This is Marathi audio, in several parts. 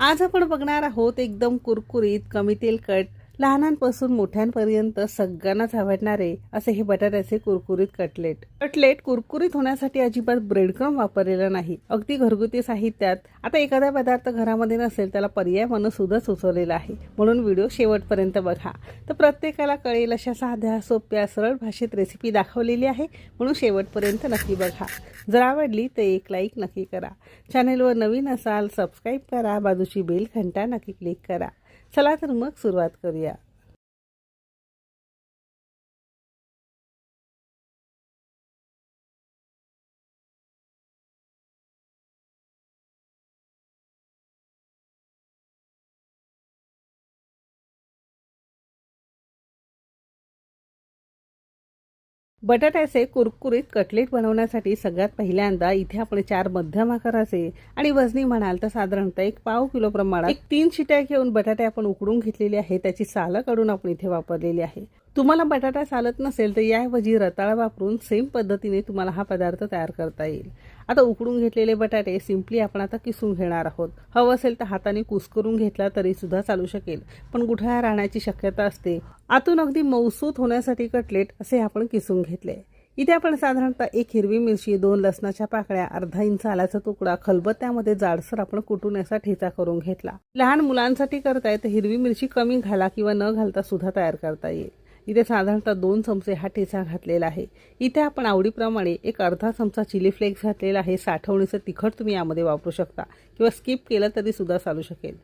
आज आपण बघणार आहोत एकदम कुरकुरीत, कमी तेलकट, लहानांपासून मोठ्यांपर्यंत सगळ्यांनाच आवडणारे असे हे बटाट्याचे कुरकुरीत कटलेट कुरकुरीत होण्यासाठी अजिबात ब्रेडक्रम वापरलेला नाही. अगदी घरगुती साहित्यात. आता एखादा पदार्थ घरामध्ये नसेल त्याला पर्याय म्हणून सुद्धा सुचवलेला आहे, म्हणून व्हिडिओ शेवटपर्यंत बघा. तर प्रत्येकाला कळेल अशा साध्या, सोप्या, सरळ भाषेत रेसिपी दाखवलेली आहे, म्हणून शेवटपर्यंत नक्की बघा. जर आवडली तर एक लाईक नक्की करा. चॅनेलवर नवीन असाल सबस्क्राईब करा, बाजूची बेल घंटा नक्की क्लिक करा. चला तर मग सुरुवात करूया. बटाट्याचे कुरकुरीत कटलेट बनवण्यासाठी सगळ्यात पहिल्यांदा इथे आपण 4 मध्यम आकाराचे आणि वजनी म्हणाल तर साधारणतः 1 पाव किलो प्रमाणात 3 शिट्या घेऊन बटाटे आपण उकडून घेतलेले आहे. त्याची सालं काढून आपण इथे वापरलेली आहे. तुम्हाला बटाटा चालत नसेल तर याऐवजी रताळा वापरून सेम पद्धतीने तुम्हाला हा पदार्थ तयार करता येईल. आता उकडून घेतलेले बटाटे सिंपली आपण आता किसून घेणार आहोत. हवं असेल तर हाताने कुस्करून घेतला तरी सुद्धा चालू शकेल, पण गुठळ्या राहण्याची शक्यता असते. आतून अगदी मऊसूत होण्यासाठी कटलेट असे आपण किसून घेतले. इथे आपण साधारणतः 1 हिरवी मिरची, 2 लसणाच्या पाकळ्या, अर्धा इंच आल्याचा तुकडा खलबत्त्यामध्ये जाडसर आपण कुटून असा ठेचा करून घेतला. लहान मुलांसाठी करताय तर हिरवी मिरची कमी घाला किंवा न घालता सुद्धा तयार करता येईल. इथे साधारणतः 2 चमचे हा ठेचा घातलेला आहे. इथे आपण आवडीप्रमाणे एक अर्धा चमचा चिली फ्लेक्स घातलेला आहे. साठवणीचं तिखट तुम्ही यामध्ये वापरू शकता किंवा स्किप केलं तरी सुद्धा चालू शकेल.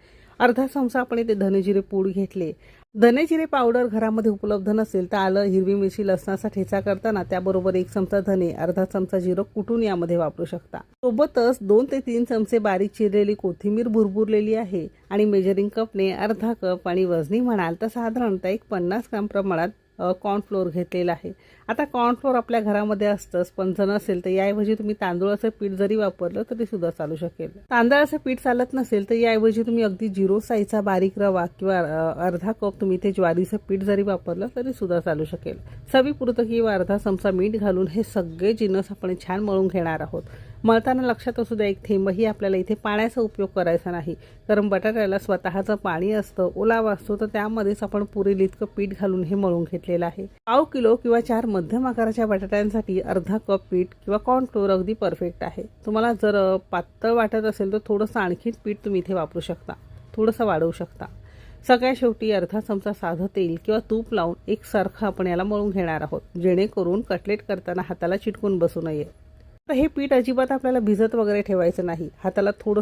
अर्धा चमचा आपण इथे धनेजिरे पूड घेतले. धनेजिरे पावडर घरामध्ये उपलब्ध नसेल तर आलं, हिरवी मिरची, लसणाचा ठेचा करताना त्याबरोबर 1 चमचा धने, अर्धा चमचा जिरं कुटून यामध्ये वापरू शकता. सोबतच 2 ते 3 चमचे बारीक चिरलेली कोथिंबीर भुरभुरलेली आहे आणि मेजरिंग कपने अर्धा कप आणि वजनी म्हणाल तर साधारणतः 50 ग्राम प्रमाणात कॉर्नफ्लोअर घेतलेला आहे. आता कॉर्नफ्लोअर आपल्या घरामध्ये असतंच, पण जर नसेल तर याऐवजी तुम्ही तांदूळाचं पीठ जरी वापरलं तरी सुद्धा चालू शकेल. तांदळाचं पीठ चालत नसेल तर याऐवजी तुम्ही अगदी 0 साईजचा बारीक रवा किंवा अर्धा कप तुम्ही ते ज्वारीचं पीठ जरी वापरलं तरी सुद्धा चालू शकेल. चवीपुरतं किंवा अर्धा चमचा मीठ घालून हे सगळे जिन्नस आपण छान मळून घेणार आहोत. मळताना लक्षात असू द्या 1 थेंबही आपल्याला इथे पाण्याचा उपयोग करायचा नाही, कारण बटाट्याला स्वतःचं पाणी असतं, ओलावा असतो, तर त्यामध्येच आपण पुरेल इतकं पीठ घालून हे मळून घेतलेलं आहे. पाव किलो किंवा 4 मध्यम आकाराच्या बटाट्यांसाठी अर्धा कप पीठ किंवा कॉर्नफ्लोअर अगदी परफेक्ट आहे. तुम्हाला जर पातळ वाटत असेल तर थोडंसं आणखी पीठ तुम्ही इथे वापरू शकता, थोडंसं वाढवू शकता. सगळ्यात शेवटी अर्धा चमचा साधं तेल किंवा तूप लावून एकसारखं आपण याला मळून घेणार आहोत, जेणेकरून कटलेट करताना हाताला चिटकून बसू नये. तर हे पीठ अजिबात आपल्याला भिजत वगैरे ठेवायचं नाही. हाताला थोडं